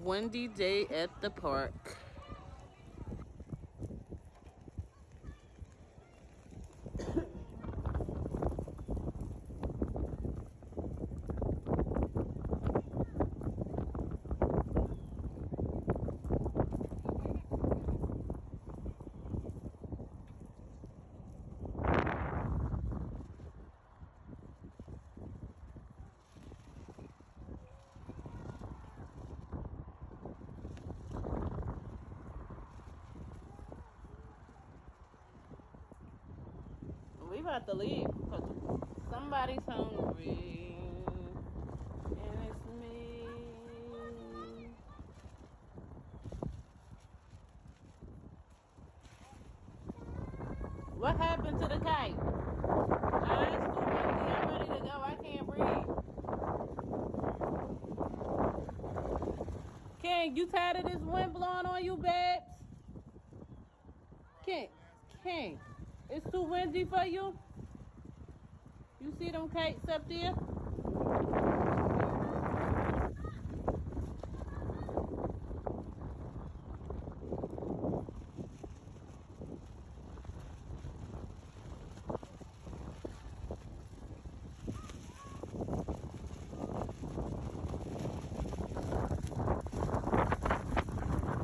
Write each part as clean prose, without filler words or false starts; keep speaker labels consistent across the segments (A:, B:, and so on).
A: windy day at the park. We about to leave because somebody's hungry. And it's me. What happened to the kite? It's too windy. I'm ready to go. I can't breathe. King, you tired of this wind blowing on you, babes? King, it's too windy for you? You see them kites up there?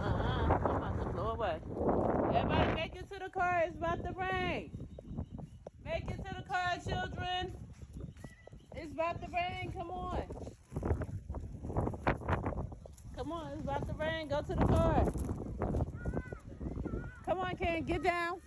A: I'm about to blow away. Everybody make it to the car. It's about to rain. Make it to the car, children. It's about to rain. Come on. Come on. It's about to rain. Go to the car. Come on, Ken. Get down.